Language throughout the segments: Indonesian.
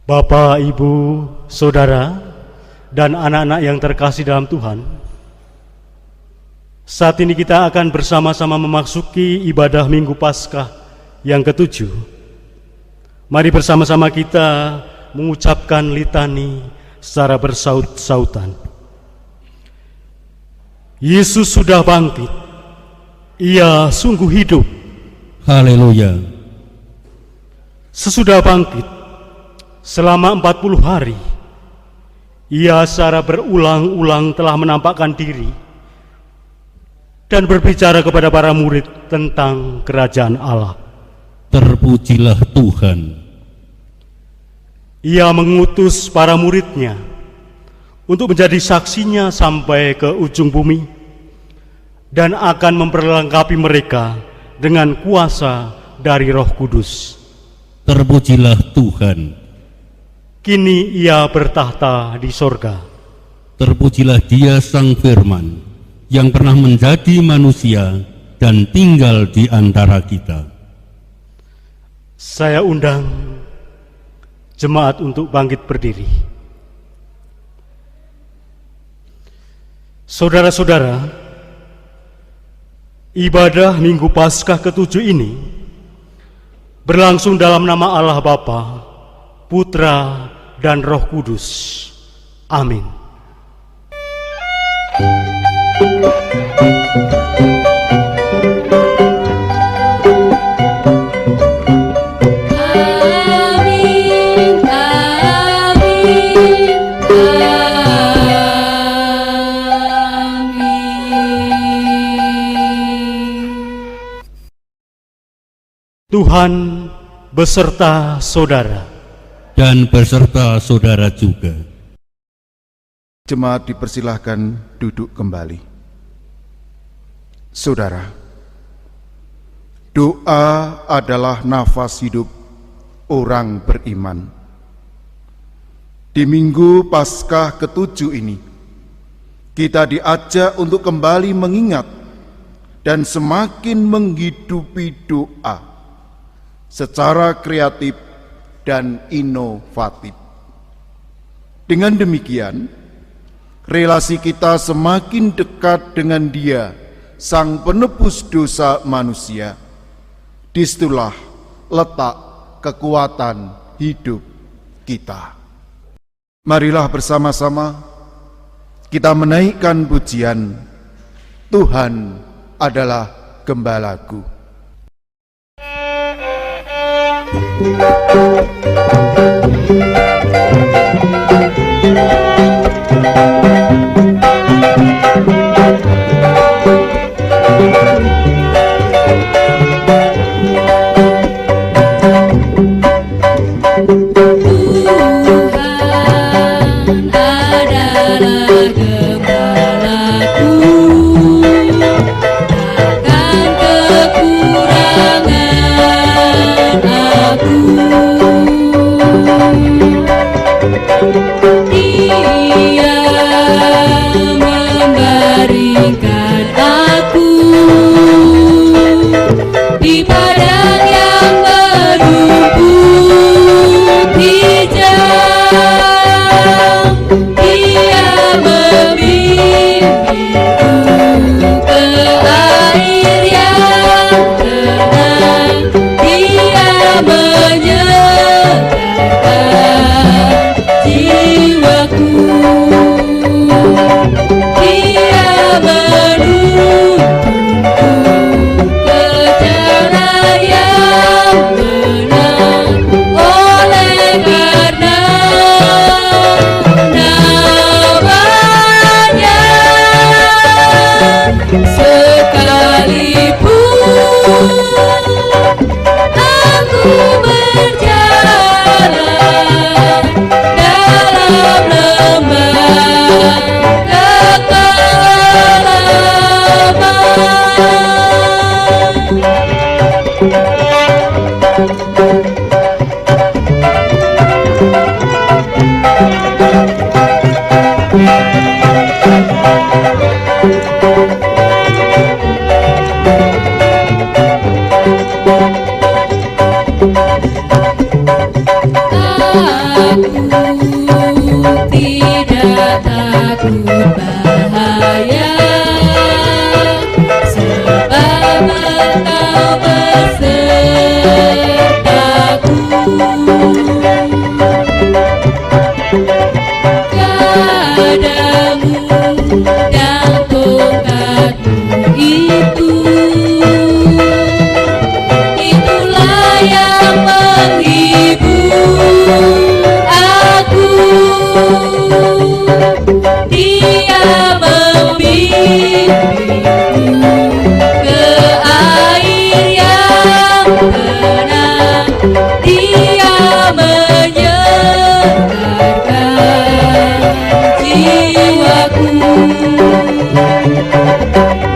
Bapak, Ibu, Saudara, dan anak-anak yang terkasih dalam Tuhan, saat ini kita akan bersama-sama memasuki ibadah Minggu Paskah yang ke-7. Mari bersama-sama kita mengucapkan litani secara bersaut-sautan. Yesus sudah bangkit, Ia sungguh hidup. Haleluya. Sesudah bangkit, selama 40 hari, Ia secara berulang-ulang telah menampakkan diri dan berbicara kepada para murid tentang kerajaan Allah. Terpujilah Tuhan. Ia mengutus para muridnya untuk menjadi saksinya sampai ke ujung bumi dan akan memperlengkapi mereka dengan kuasa dari Roh Kudus. Terpujilah Tuhan. Kini Ia bertahta di sorga. Terpujilah Dia Sang Firman yang pernah menjadi manusia dan tinggal di antara kita. Saya undang jemaat untuk bangkit berdiri. Saudara-saudara, ibadah Minggu Paskah ke-7 ini berlangsung dalam nama Allah Bapa, Putra, dan Roh Kudus. Amin. Tuhan beserta saudara. Dan beserta saudara juga. Jemaat dipersilahkan duduk kembali. Saudara, doa adalah nafas hidup orang beriman. Di Minggu Paskah ke-7 ini, kita diajak untuk kembali mengingat dan semakin menghidupi doa secara kreatif dan inovatif. Dengan demikian, relasi kita semakin dekat dengan Dia, Sang Penebus dosa manusia. Disitulah letak kekuatan hidup kita. Marilah bersama-sama kita menaikkan pujian, Tuhan adalah Gembalaku. Dia menuntunku ke jalan Engkau besertaku. Gadamu dan tongkatmu itulah yang menghibur aku. Dia membimbingku ke air yang tenang. Dia menyegarkan jiwaku.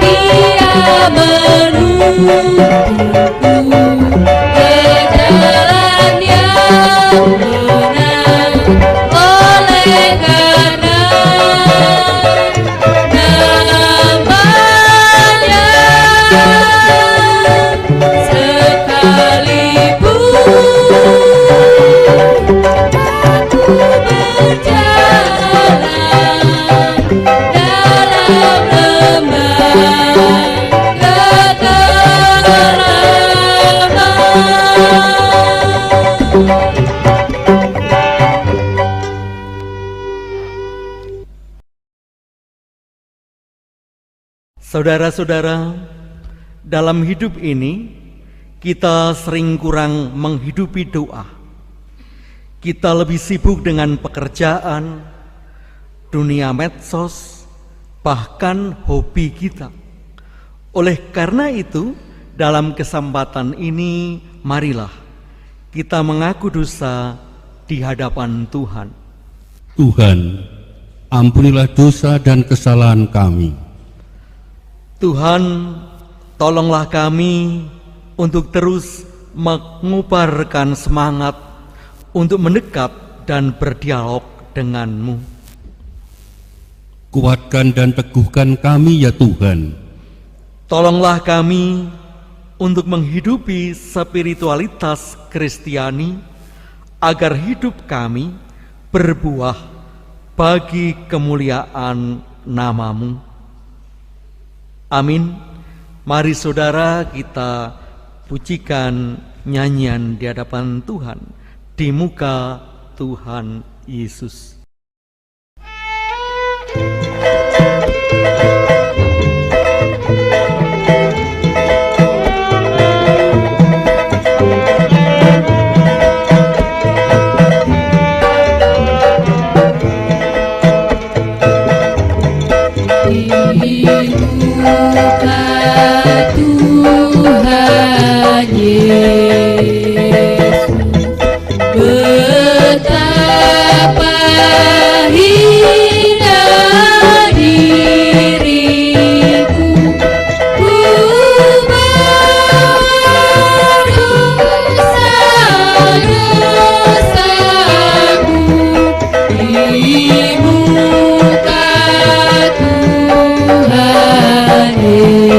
Dia menuntunku ke jalan yang benar. Oleh karena namanya, sekalipun aku berjalan dalam lembah kegelapan. Saudara-saudara, dalam hidup ini kita sering kurang menghidupi doa. Kita lebih sibuk dengan pekerjaan, dunia medsos, bahkan hobi kita. Oleh karena itu, dalam kesempatan ini, marilah kita mengaku dosa di hadapan Tuhan. Tuhan, ampunilah dosa dan kesalahan kami. Tuhan, tolonglah kami untuk terus mengubarkan semangat untuk mendekat dan berdialog denganmu. Kuatkan dan teguhkan kami ya Tuhan. Tolonglah kami untuk menghidupi spiritualitas Kristiani agar hidup kami berbuah bagi kemuliaan nama-Mu. Amin. Mari saudara kita pujikan nyanyian di hadapan Tuhan, di muka Tuhan Yesus. Tuhan Yesus, betapa indah diriku, ku berdosa-dosaku di muka Tuhan Yesus.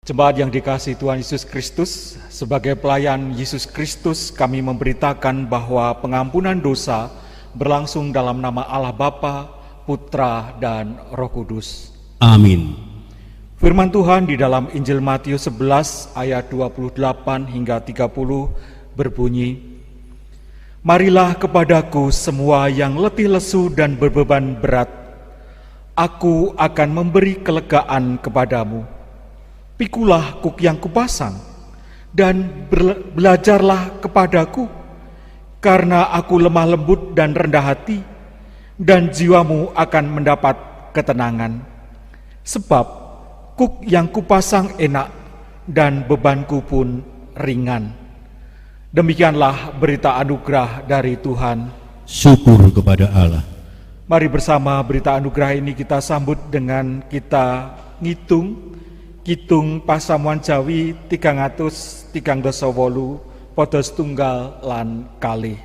Jemaat yang dikasihi Tuhan Yesus Kristus, sebagai pelayan Yesus Kristus kami memberitakan bahwa pengampunan dosa berlangsung dalam nama Allah Bapa, Putra, dan Roh Kudus. Amin. Firman Tuhan di dalam Injil Matius 11 ayat 28 hingga 30 berbunyi, "Marilah kepadaku semua yang letih lesu dan berbeban berat, aku akan memberi kelegaan kepadamu. Pikulah kuk yang kupasang, dan belajarlah kepadaku, karena aku lemah lembut dan rendah hati, dan jiwamu akan mendapat ketenangan. Sebab kuk yang kupasang enak, dan bebanku pun ringan." Demikianlah berita anugerah dari Tuhan. Syukur kepada Allah. Mari bersama berita anugerah ini kita sambut dengan kita Kitung pasamuan Jawi 338 podo setunggal lan kalih.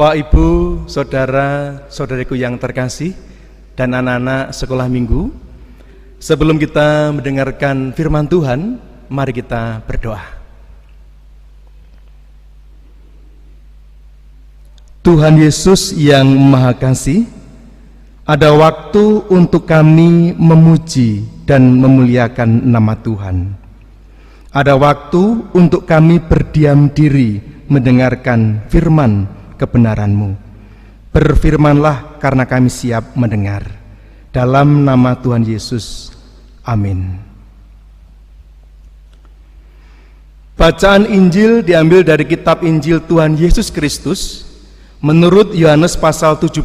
Bapak, Ibu, Saudara, Saudariku yang terkasih, dan anak-anak sekolah minggu, sebelum kita mendengarkan firman Tuhan, mari kita berdoa. Tuhan Yesus yang Maha Kasih, ada waktu untuk kami memuji dan memuliakan nama Tuhan. Ada waktu untuk kami berdiam diri mendengarkan firman kebenaran-Mu. Berfirmanlah karena kami siap mendengar. Dalam nama Tuhan Yesus, amin. Bacaan Injil diambil dari kitab Injil Tuhan Yesus Kristus menurut Yohanes pasal 17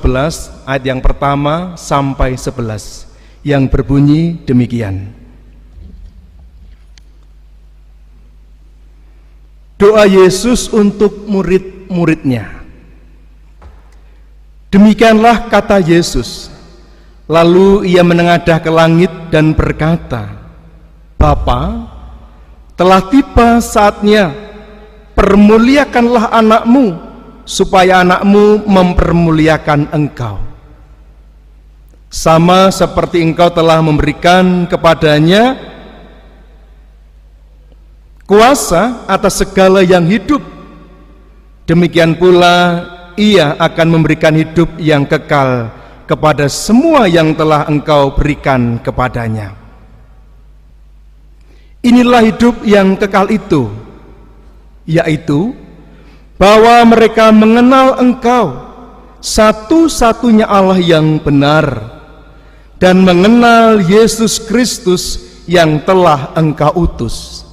ayat yang pertama sampai 11 yang berbunyi demikian. Doa Yesus untuk murid-muridnya. Demikianlah kata Yesus. Lalu ia menengadah ke langit dan berkata, Bapa, telah tiba saatnya, permuliakanlah anakmu, supaya anakmu mempermuliakan engkau. Sama seperti engkau telah memberikan kepadanya kuasa atas segala yang hidup, demikian pula ia akan memberikan hidup yang kekal kepada semua yang telah engkau berikan kepadanya. Inilah hidup yang kekal itu, yaitu bahwa mereka mengenal engkau, satu-satunya Allah yang benar, dan mengenal Yesus Kristus yang telah engkau utus.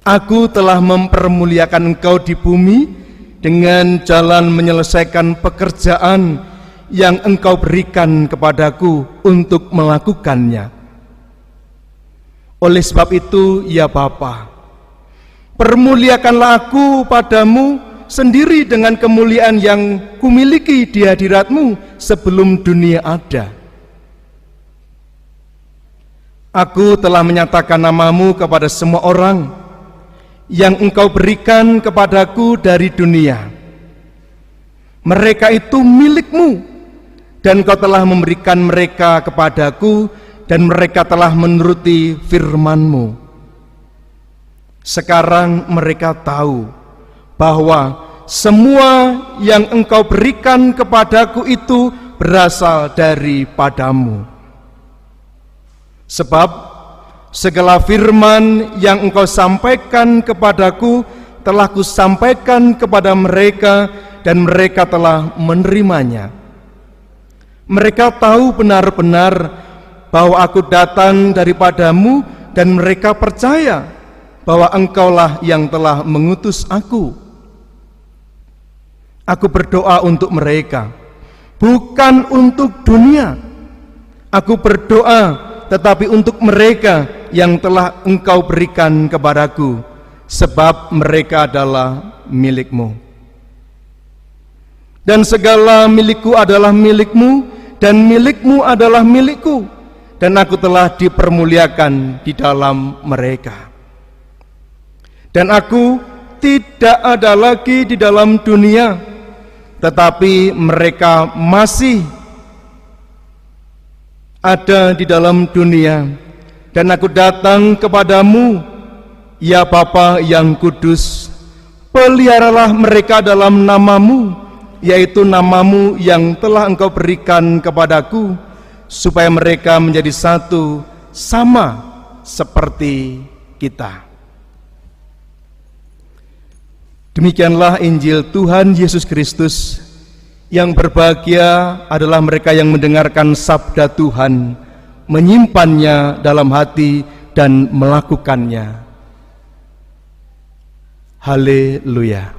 Aku telah mempermuliakan engkau di bumi dengan jalan menyelesaikan pekerjaan yang engkau berikan kepadaku untuk melakukannya. Oleh sebab itu, ya Bapa, permuliakanlah aku padamu sendiri dengan kemuliaan yang kumiliki di hadirat-Mu sebelum dunia ada. Aku telah menyatakan nama-Mu kepada semua orang yang engkau berikan kepadaku dari dunia. Mereka itu milik-Mu, dan Kau telah memberikan mereka kepadaku, dan mereka telah menuruti firman-Mu. Sekarang mereka tahu bahwa semua yang engkau berikan kepadaku itu berasal daripada-Mu. Sebab segala firman yang engkau sampaikan kepadaku telah kusampaikan kepada mereka, dan mereka telah menerimanya. Mereka tahu benar-benar bahwa aku datang daripadamu, dan mereka percaya bahwa engkaulah yang telah mengutus aku. Aku berdoa untuk mereka, bukan untuk dunia. Aku berdoa tetapi untuk mereka yang telah engkau berikan kepadaku, sebab mereka adalah milik-Mu. Dan segala milikku adalah milik-Mu, dan milik-Mu adalah milikku, dan aku telah dipermuliakan di dalam mereka. Dan aku tidak ada lagi di dalam dunia, tetapi mereka masih ada di dalam dunia. Dan aku datang kepadamu, ya Bapa yang kudus, peliharalah mereka dalam namamu, yaitu namamu yang telah engkau berikan kepadaku, supaya mereka menjadi satu, sama seperti kita. Demikianlah Injil Tuhan Yesus Kristus. Yang berbahagia adalah mereka yang mendengarkan sabda Tuhan, menyimpannya dalam hati dan melakukannya. Haleluya.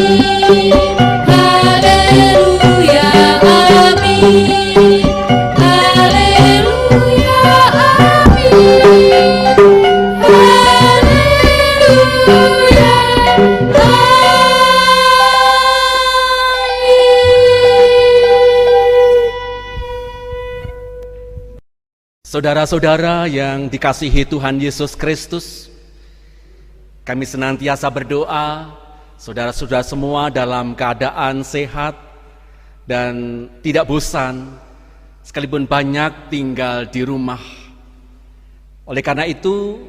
Haleluya, amin. Haleluya, amin. Haleluya, amin. Haleluya, Saudara-saudara yang dikasihi Tuhan Yesus Kristus, kami senantiasa berdoa, saudara-saudara semua dalam keadaan sehat dan tidak bosan, sekalipun banyak tinggal di rumah. Oleh karena itu,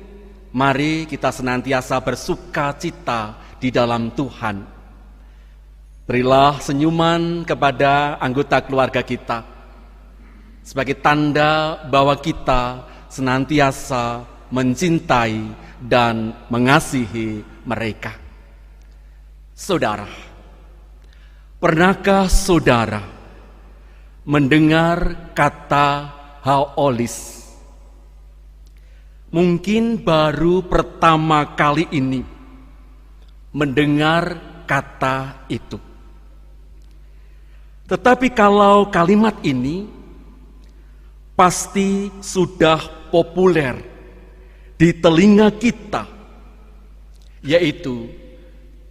mari kita senantiasa bersuka cita di dalam Tuhan. Berilah senyuman kepada anggota keluarga kita, sebagai tanda bahwa kita senantiasa mencintai dan mengasihi mereka. Saudara, pernahkah saudara mendengar kata haolis? Mungkin baru pertama kali ini mendengar kata itu. Tetapi kalau kalimat ini pasti sudah populer di telinga kita, yaitu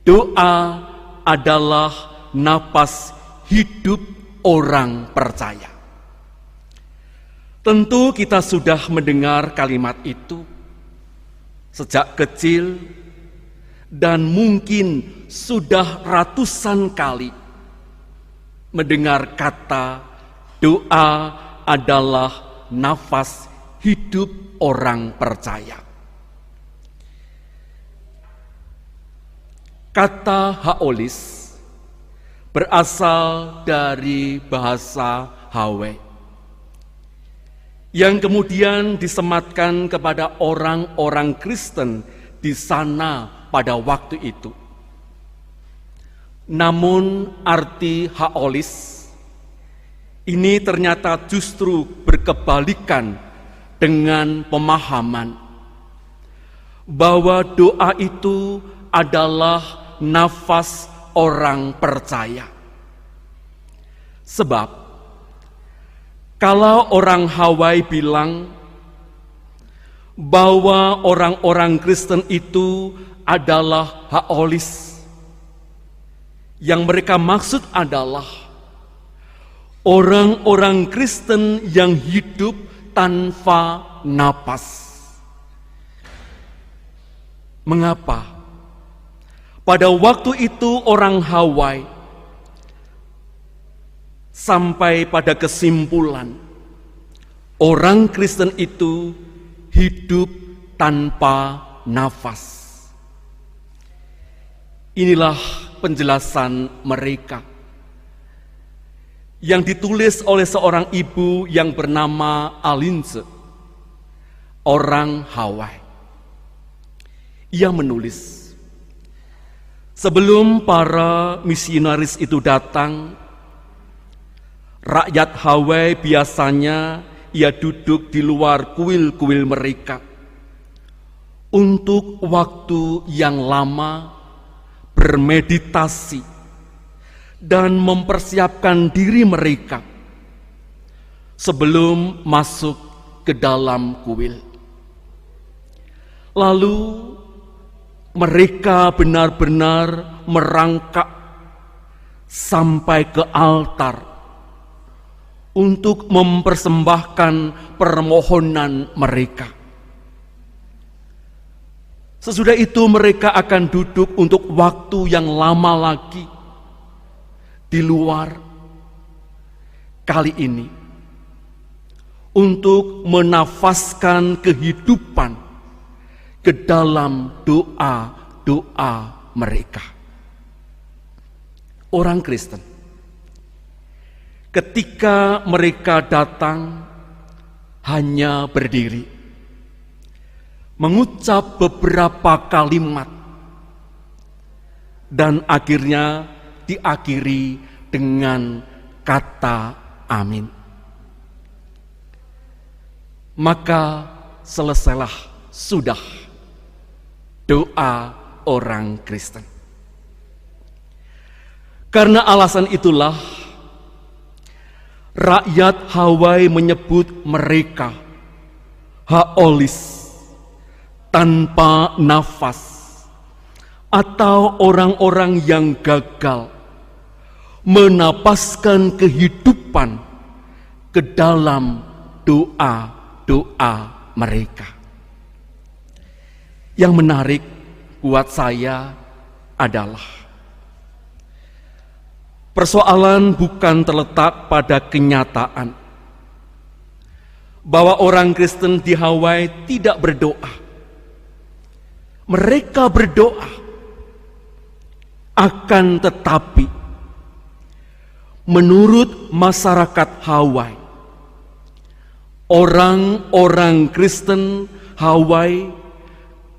doa adalah napas hidup orang percaya. Tentu kita sudah mendengar kalimat itu sejak kecil dan mungkin sudah ratusan kali mendengar kata doa adalah nafas hidup orang percaya. Kata haolis berasal dari bahasa Hawe, yang kemudian disematkan kepada orang-orang Kristen di sana pada waktu itu. Namun arti haolis ini ternyata justru berkebalikan dengan pemahaman bahwa doa itu adalah nafas orang percaya. Sebab kalau orang Hawaii bilang bahwa orang-orang Kristen itu adalah haolis, yang mereka maksud adalah orang-orang Kristen yang hidup tanpa napas. Mengapa? Pada waktu itu orang Hawaii sampai pada kesimpulan orang Kristen itu hidup tanpa nafas. Inilah penjelasan mereka yang ditulis oleh seorang ibu yang bernama Alinze, orang Hawaii. Ia menulis, sebelum para misionaris itu datang, rakyat Hawaii biasanya ia duduk di luar kuil-kuil mereka untuk waktu yang lama bermeditasi dan mempersiapkan diri mereka sebelum masuk ke dalam kuil. Lalu mereka benar-benar merangkak sampai ke altar untuk mempersembahkan permohonan mereka. Sesudah itu mereka akan duduk untuk waktu yang lama lagi di luar, kali ini untuk menafaskan kehidupan ke dalam doa-doa mereka. Orang Kristen, ketika mereka datang hanya berdiri, mengucap beberapa kalimat, dan akhirnya diakhiri dengan kata amin. Maka selesailah sudah doa orang Kristen. Karena alasan itulah rakyat Hawaii menyebut mereka haolis, tanpa nafas, atau orang-orang yang gagal menapaskan kehidupan ke dalam doa-doa mereka. Yang menarik buat saya adalah persoalan bukan terletak pada kenyataan bahwa orang Kristen di Hawaii tidak berdoa. Mereka berdoa, akan tetapi menurut masyarakat Hawaii, orang-orang Kristen Hawaii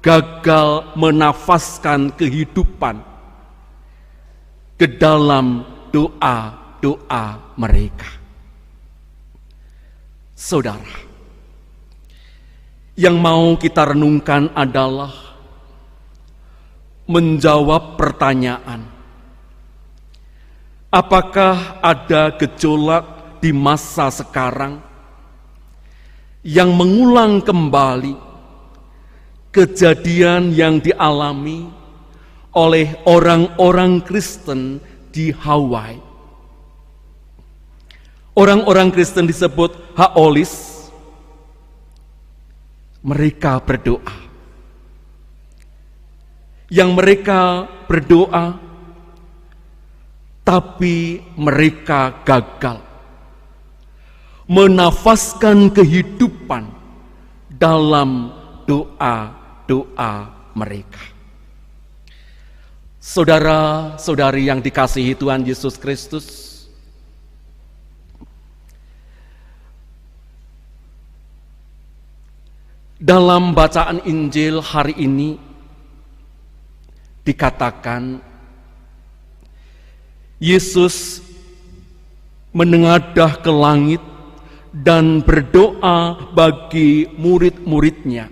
gagal menafaskan kehidupan ke dalam doa-doa mereka. Saudara, yang mau kita renungkan adalah menjawab pertanyaan, apakah ada gejolak di masa sekarang yang mengulang kembali kejadian yang dialami oleh orang-orang Kristen di Hawaii. Orang-orang Kristen disebut haolis. Mereka berdoa. Yang mereka berdoa, tapi mereka gagal menafaskan kehidupan dalam doa-doa mereka. Saudara-saudari yang dikasihi Tuhan Yesus Kristus, dalam bacaan Injil hari ini dikatakan Yesus menengadah ke langit dan berdoa bagi murid-muridnya.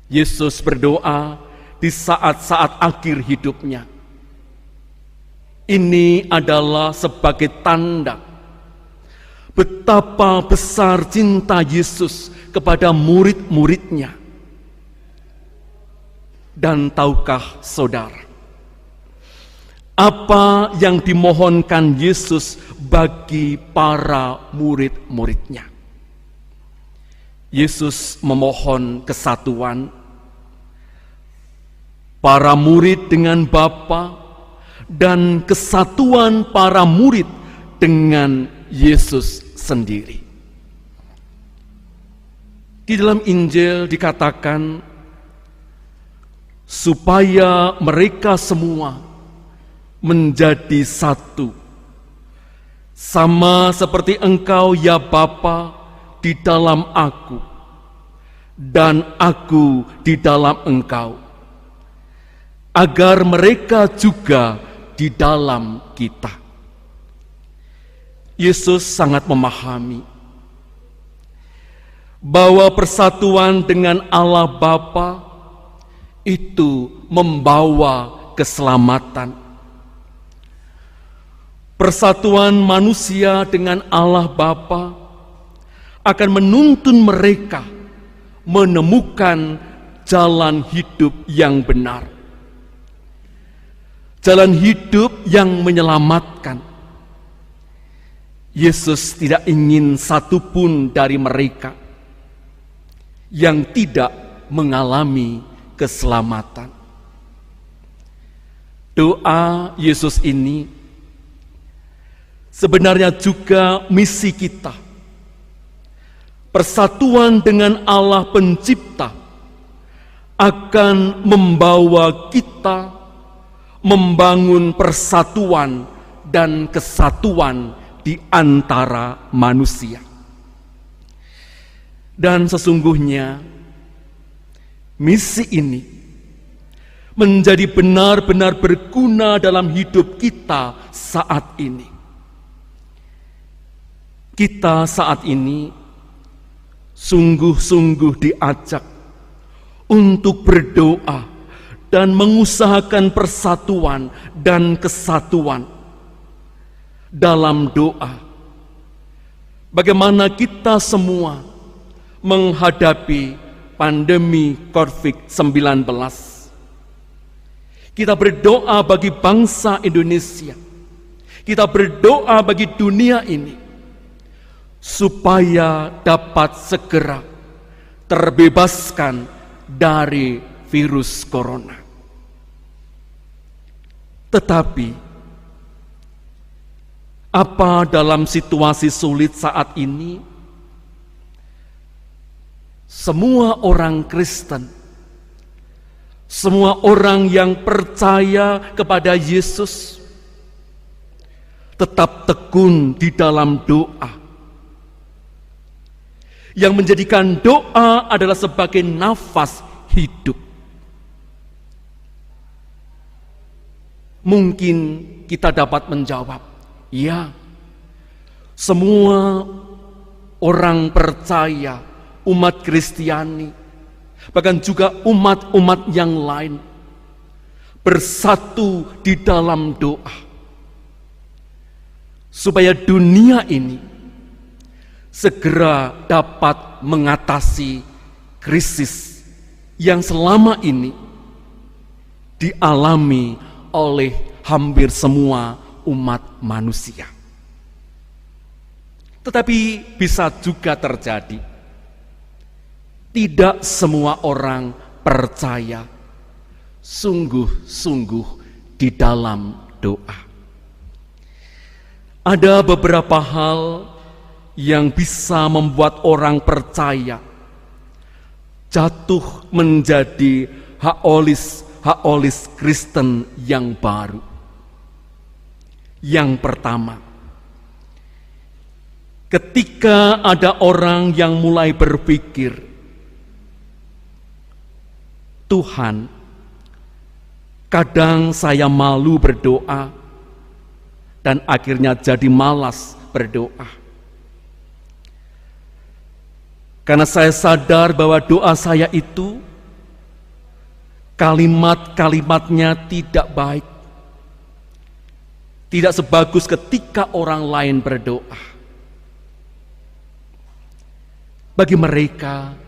Yesus berdoa di saat-saat akhir hidupnya. Ini adalah sebagai tanda betapa besar cinta Yesus kepada murid-muridnya. Dan tahukah saudara, apa yang dimohonkan Yesus bagi para murid-muridnya? Yesus memohon kesatuan para murid dengan Bapa dan kesatuan para murid dengan Yesus sendiri. Di dalam Injil dikatakan supaya mereka semua menjadi satu, sama seperti Engkau ya Bapa di dalam aku dan aku di dalam Engkau, agar mereka juga di dalam kita. Yesus sangat memahami bahwa persatuan dengan Allah Bapa itu membawa keselamatan. Persatuan manusia dengan Allah Bapa akan menuntun mereka menemukan jalan hidup yang benar, jalan hidup yang menyelamatkan. Yesus tidak ingin satupun dari mereka yang tidak mengalami keselamatan. Doa Yesus ini sebenarnya juga misi kita. Persatuan dengan Allah Pencipta akan membawa kita membangun persatuan dan kesatuan di antara manusia. Dan sesungguhnya misi ini menjadi benar-benar berguna dalam hidup kita saat ini. Kita saat ini sungguh-sungguh diajak untuk berdoa dan mengusahakan persatuan dan kesatuan. Dalam doa, bagaimana kita semua menghadapi pandemi COVID-19. Kita berdoa bagi bangsa Indonesia, kita berdoa bagi dunia ini, supaya dapat segera terbebaskan dari virus corona. Tetapi, apa dalam situasi sulit saat ini, semua orang Kristen, semua orang yang percaya kepada Yesus, tetap tekun di dalam doa, yang menjadikan doa adalah sebagai nafas hidup. Mungkin kita dapat menjawab, ya, semua orang percaya, umat Kristiani, bahkan juga umat-umat yang lain, bersatu di dalam doa, supaya dunia ini segera dapat mengatasi krisis yang selama ini dialami oleh hampir semua umat manusia. Tetapi bisa juga terjadi, tidak semua orang percaya sungguh-sungguh di dalam doa. Ada beberapa hal yang bisa membuat orang percaya jatuh menjadi haolis Kristen yang baru. Yang pertama, ketika ada orang yang mulai berpikir, Tuhan, kadang saya malu berdoa dan akhirnya jadi malas berdoa. Karena saya sadar bahwa doa saya itu kalimat-kalimatnya tidak baik, tidak sebagus ketika orang lain berdoa. Bagi mereka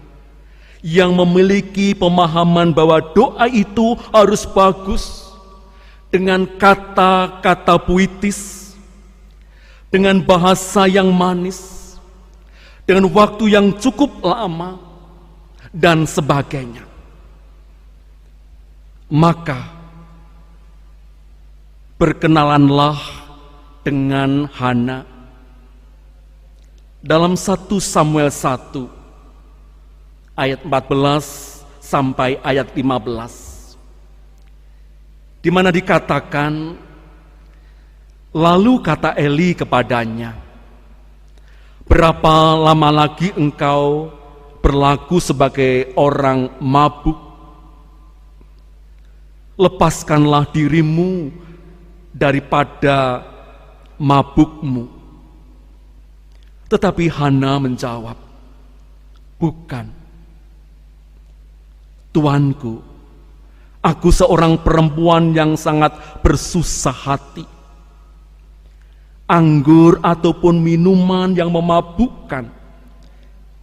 yang memiliki pemahaman bahwa doa itu harus bagus, dengan kata-kata puitis, dengan bahasa yang manis, dengan waktu yang cukup lama, dan sebagainya, maka berkenalanlah dengan Hana dalam 1 Samuel 1 ayat 14 sampai ayat 15, di mana dikatakan, lalu kata Eli kepadanya, berapa lama lagi engkau berlaku sebagai orang mabuk? Lepaskanlah dirimu daripada mabukmu. Tetapi Hana menjawab, bukan, Tuanku, aku seorang perempuan yang sangat bersusah hati. Anggur ataupun minuman yang memabukkan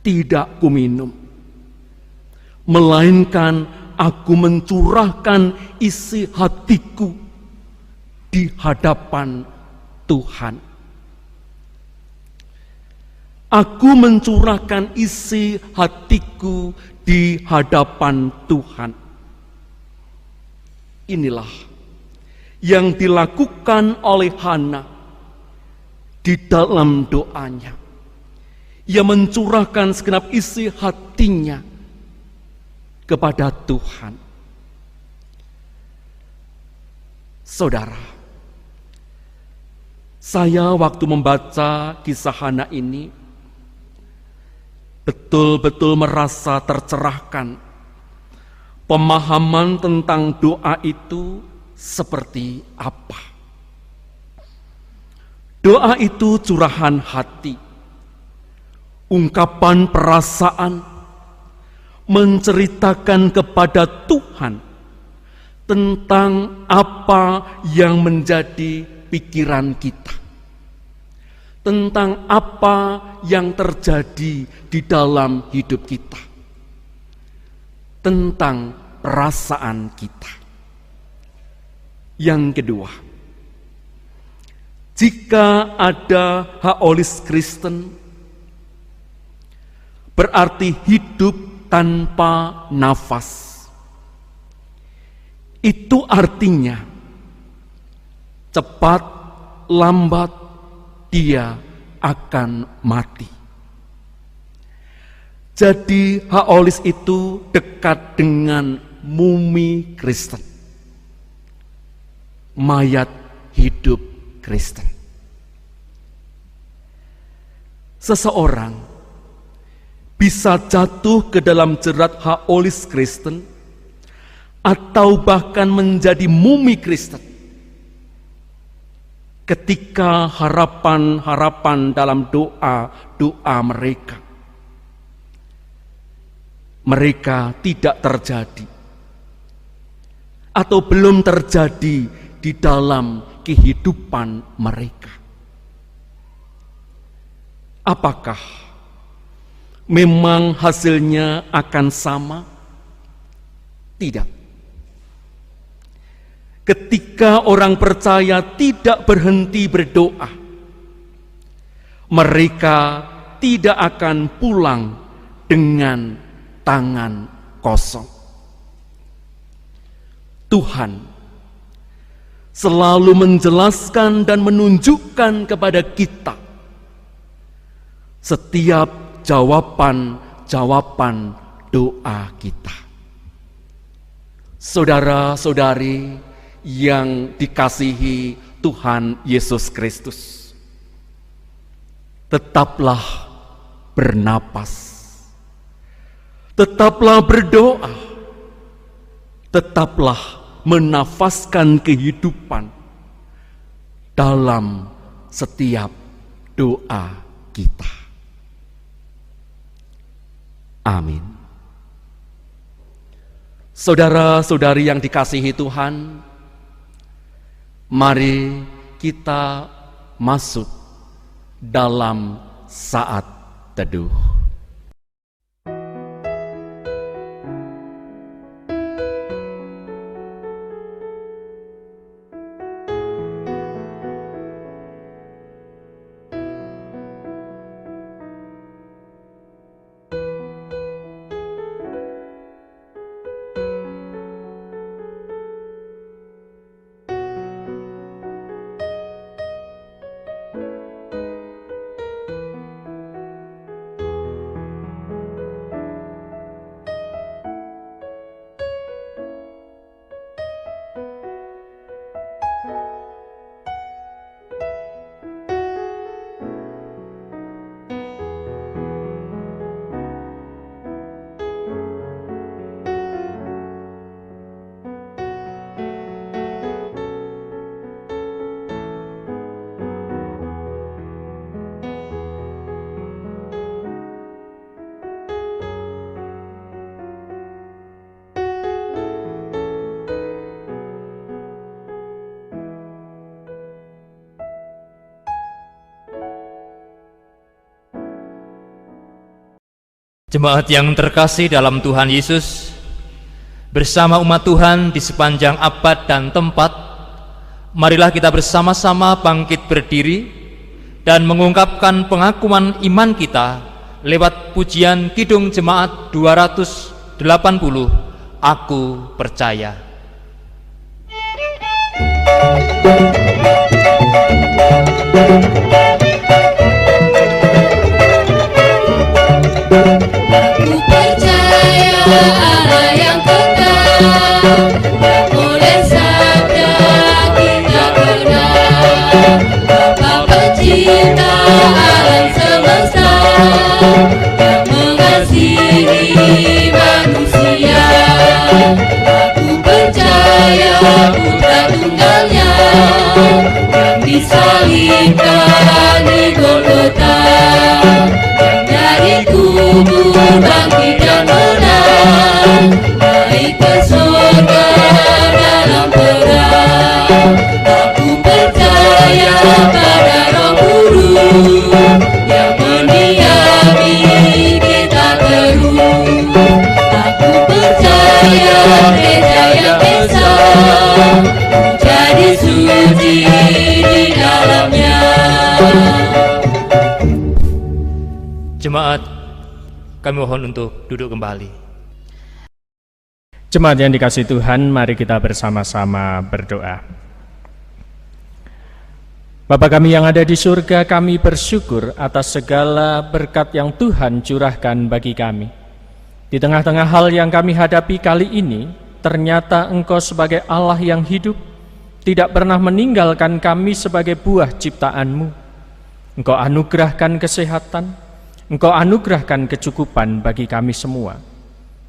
tidak kuminum. melainkan aku mencurahkan isi hatiku di hadapan Tuhan. Aku mencurahkan isi hatiku di hadapan Tuhan. Inilah yang dilakukan oleh Hana di dalam doanya. Ia mencurahkan segenap isi hatinya kepada Tuhan. Saudara, saya waktu membaca kisah Hana ini betul-betul merasa tercerahkan. Pemahaman tentang doa itu seperti apa? Doa itu curahan hati, ungkapan perasaan, menceritakan kepada Tuhan tentang apa yang menjadi pikiran kita, tentang apa yang terjadi di dalam hidup kita, tentang perasaan kita. Yang kedua, jika ada haolis Kristen, berarti hidup tanpa nafas. Itu artinya cepat lambat dia akan mati. Jadi haolis itu dekat dengan mumi Kristen, mayat hidup Kristen. Seseorang bisa jatuh ke dalam jerat haolis Kristen atau bahkan menjadi mumi Kristen ketika harapan-harapan dalam doa-doa mereka tidak terjadi atau belum terjadi di dalam kehidupan mereka. Apakah memang hasilnya akan sama? Tidak. Ketika orang percaya tidak berhenti berdoa, mereka tidak akan pulang dengan tangan kosong. Tuhan selalu menjelaskan dan menunjukkan kepada kita setiap jawaban-jawaban doa kita. Saudara-saudari yang dikasihi Tuhan Yesus Kristus, tetaplah bernapas, tetaplah berdoa, tetaplah menafaskan kehidupan dalam setiap doa kita. Amin. Saudara-saudari yang dikasihi Tuhan, mari kita masuk dalam saat teduh. Jemaat yang terkasih dalam Tuhan Yesus, bersama umat Tuhan di sepanjang abad dan tempat, marilah kita bersama-sama bangkit berdiri dan mengungkapkan pengakuan iman kita lewat pujian Kidung Jemaat 280, Aku Percaya. Aku percaya Allah yang kekal, yang oleh sabda kita kenal. Bapa pencipta alam semesta, yang mengasihi manusia. Aku percaya Putra Tunggalnya, yang disalibkan di Golgota, dari kubur bangkit dan menang, naik ke surga dalam perang. Aku percaya pada Roh Kudus yang mendiami kita terus. Aku percaya gereja yang esa, jadi suci di dalamnya. Jemaat, kami mohon untuk duduk kembali. Jemaat yang dikasihi Tuhan, mari kita bersama-sama berdoa. Bapa kami yang ada di surga, kami bersyukur atas segala berkat yang Tuhan curahkan bagi kami. Di tengah-tengah hal yang kami hadapi kali ini, ternyata Engkau sebagai Allah yang hidup tidak pernah meninggalkan kami sebagai buah ciptaan-Mu. Engkau anugerahkan kesehatan, Engkau anugerahkan kecukupan bagi kami semua.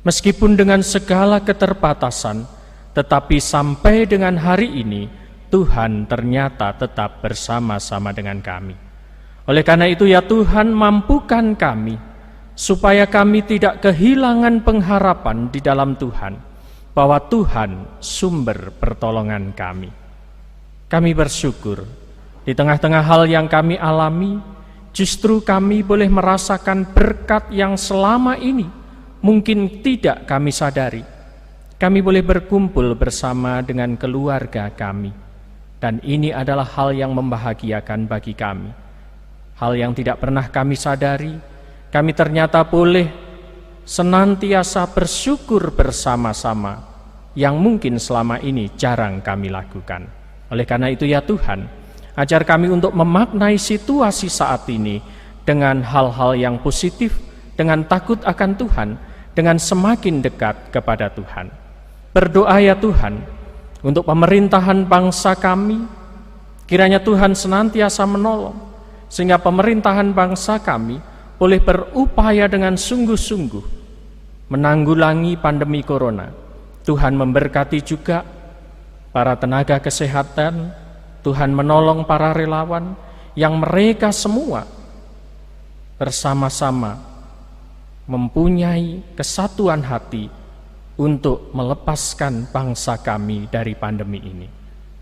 Meskipun dengan segala keterbatasan, tetapi sampai dengan hari ini, Tuhan ternyata tetap bersama-sama dengan kami. Oleh karena itu ya Tuhan, mampukan kami, supaya kami tidak kehilangan pengharapan di dalam Tuhan, bahwa Tuhan sumber pertolongan kami. Kami bersyukur, di tengah-tengah hal yang kami alami, justru kami boleh merasakan berkat yang selama ini mungkin tidak kami sadari. Kami boleh berkumpul bersama dengan keluarga kami, dan ini adalah hal yang membahagiakan bagi kami. Hal yang tidak pernah kami sadari, kami ternyata boleh senantiasa bersyukur bersama-sama, yang mungkin selama ini jarang kami lakukan. Oleh karena itu ya Tuhan, ajar kami untuk memaknai situasi saat ini dengan hal-hal yang positif, dengan takut akan Tuhan, dengan semakin dekat kepada Tuhan. Berdoa ya Tuhan, untuk pemerintahan bangsa kami, kiranya Tuhan senantiasa menolong, sehingga pemerintahan bangsa kami boleh berupaya dengan sungguh-sungguh menanggulangi pandemi corona. Tuhan memberkati juga para tenaga kesehatan, Tuhan menolong para relawan yang mereka semua bersama-sama mempunyai kesatuan hati untuk melepaskan bangsa kami dari pandemi ini.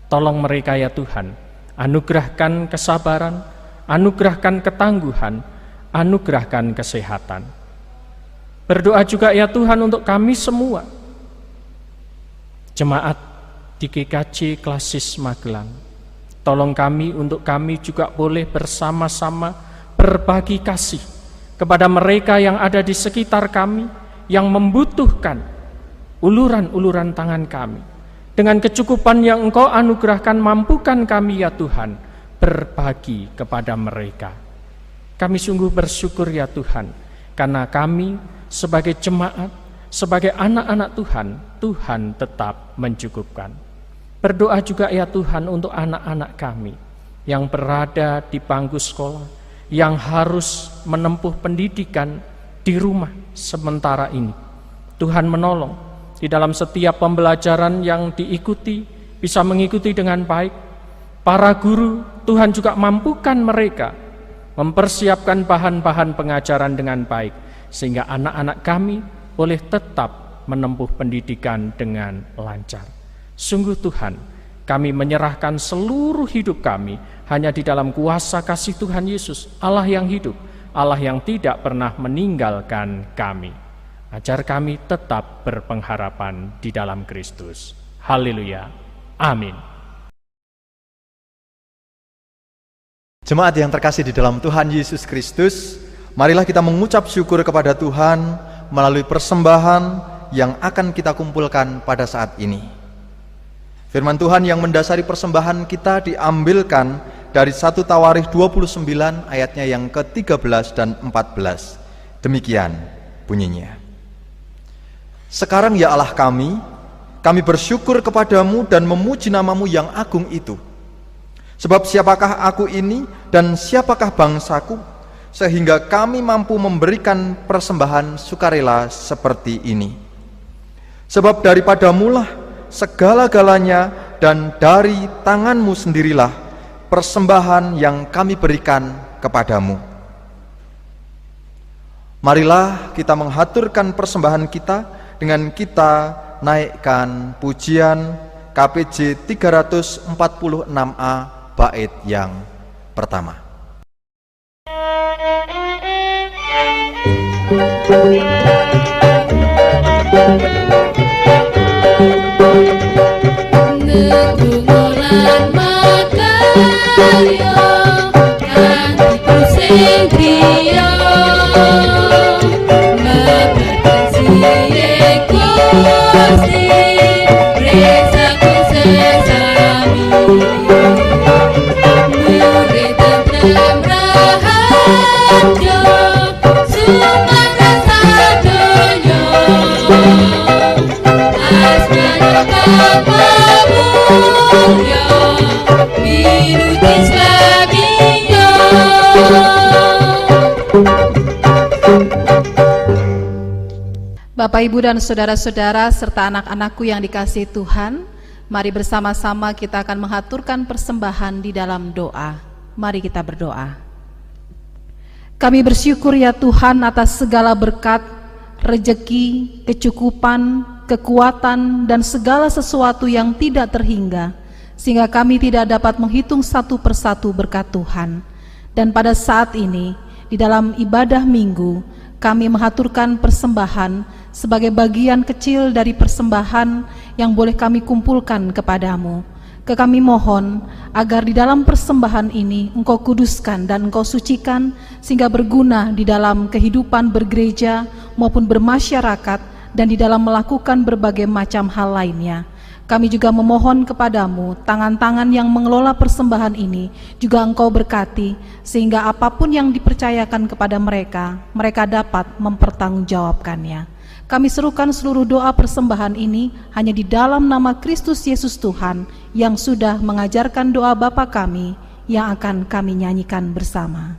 Tolong mereka ya Tuhan, anugerahkan kesabaran, anugerahkan ketangguhan, anugerahkan kesehatan. Berdoa juga ya Tuhan untuk kami semua, jemaat di GKJ Klasis Magelang. Tolong kami untuk kami juga boleh bersama-sama berbagi kasih kepada mereka yang ada di sekitar kami, yang membutuhkan uluran-uluran tangan kami. Dengan kecukupan yang Engkau anugerahkan, mampukan kami ya Tuhan berbagi kepada mereka. Kami sungguh bersyukur ya Tuhan, karena kami sebagai jemaat, sebagai anak-anak Tuhan, Tuhan tetap mencukupkan. Berdoa juga ya Tuhan untuk anak-anak kami yang berada di bangku sekolah, yang harus menempuh pendidikan di rumah sementara ini. Tuhan menolong di dalam setiap pembelajaran yang diikuti, bisa mengikuti dengan baik. Para guru, Tuhan juga mampukan mereka mempersiapkan bahan-bahan pengajaran dengan baik, sehingga anak-anak kami boleh tetap menempuh pendidikan dengan lancar. Sungguh Tuhan, kami menyerahkan seluruh hidup kami hanya di dalam kuasa kasih Tuhan Yesus, Allah yang hidup, Allah yang tidak pernah meninggalkan kami. Ajar kami tetap berpengharapan di dalam Kristus. Haleluya. Amin. Jemaat yang terkasih di dalam Tuhan Yesus Kristus, marilah kita mengucap syukur kepada Tuhan melalui persembahan yang akan kita kumpulkan pada saat ini. Firman Tuhan yang mendasari persembahan kita diambilkan dari 1 Tawarikh 29 ayatnya yang ke-13 dan 14. Demikian bunyinya. Sekarang ya Allah kami bersyukur kepadamu dan memuji namamu yang agung itu. Sebab siapakah aku ini dan siapakah bangsaku, sehingga kami mampu memberikan persembahan sukarela seperti ini. Sebab daripadamulah segala-galanya dan dari tanganmu sendirilah persembahan yang kami berikan kepadamu. Marilah kita menghaturkan persembahan kita dengan kita naikkan pujian KPJ 346A bait yang pertama. Ngegungolan makayo kanthi pusing griya mabatan siye Gusti resaku sesami murid tentrem raharjo sumantra sadonya asmana kapamulya minuti slabinya. Bapak, Ibu, dan saudara-saudara serta anak-anakku yang dikasihi Tuhan, mari bersama-sama kita akan menghaturkan persembahan di dalam doa. Mari kita berdoa. Kami bersyukur ya Tuhan atas segala berkat, rejeki, kecukupan, kekuatan, dan segala sesuatu yang tidak terhingga, sehingga kami tidak dapat menghitung satu persatu berkat Tuhan. Dan pada saat ini, di dalam ibadah minggu, kami menghaturkan persembahan sebagai bagian kecil dari persembahan yang boleh kami kumpulkan kepadamu. Kami mohon agar di dalam persembahan ini Engkau kuduskan dan Engkau sucikan, sehingga berguna di dalam kehidupan bergereja maupun bermasyarakat dan di dalam melakukan berbagai macam hal lainnya. Kami juga memohon kepadamu, tangan-tangan yang mengelola persembahan ini juga Engkau berkati, sehingga apapun yang dipercayakan kepada mereka, mereka dapat mempertanggungjawabkannya. Kami serukan seluruh doa persembahan ini hanya di dalam nama Kristus Yesus Tuhan, yang sudah mengajarkan doa Bapa kami, yang akan kami nyanyikan bersama.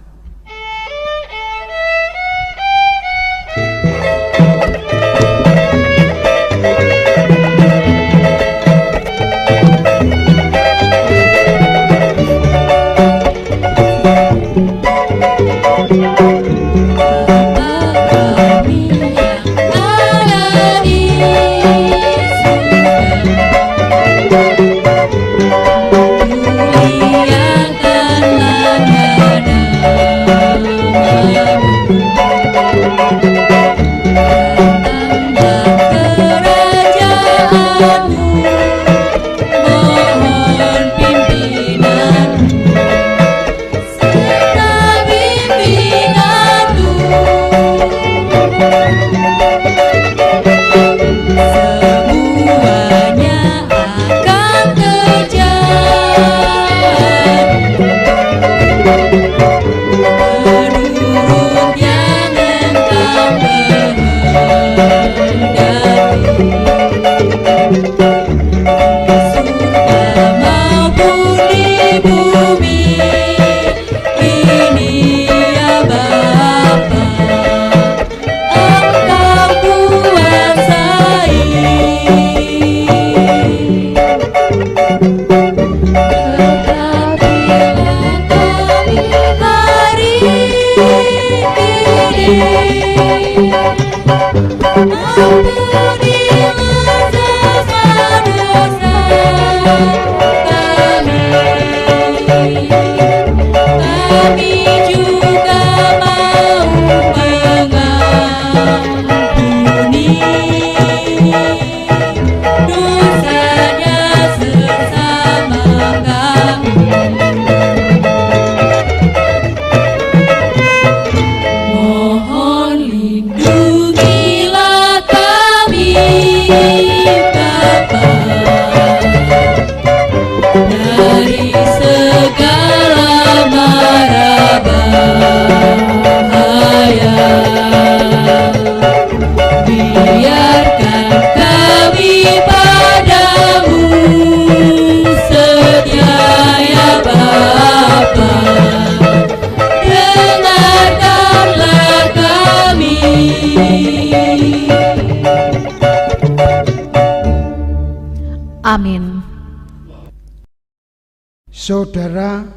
Saudara,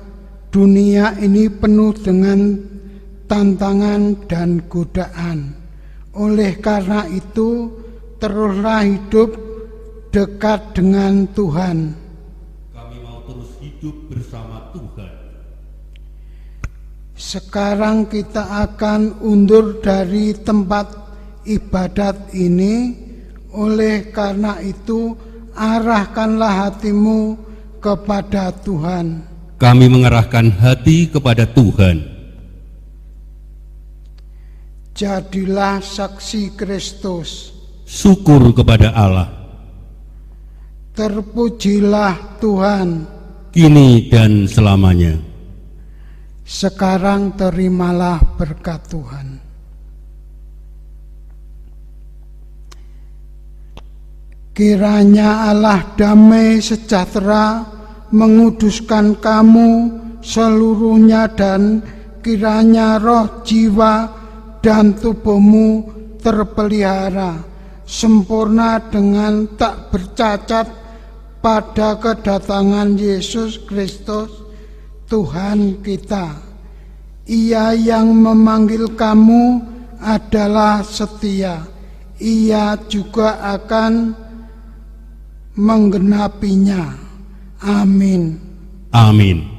dunia ini penuh dengan tantangan dan godaan. Oleh karena itu, teruslah hidup dekat dengan Tuhan. Kami mau terus hidup bersama Tuhan. Sekarang kita akan undur dari tempat ibadat ini. Oleh karena itu, arahkanlah hatimu kepada Tuhan. Kami mengerahkan hati kepada Tuhan. Jadilah saksi Kristus. Syukur kepada Allah. Terpujilah Tuhan. Kini dan selamanya. Sekarang terimalah berkat Tuhan. Kiranya Allah damai sejahtera menguduskan kamu seluruhnya, dan kiranya roh, jiwa, dan tubuhmu terpelihara sempurna dengan tak bercacat pada kedatangan Yesus Kristus Tuhan kita. Ia yang memanggil kamu adalah setia. Ia juga akan menggenapinya. Amin. Amin.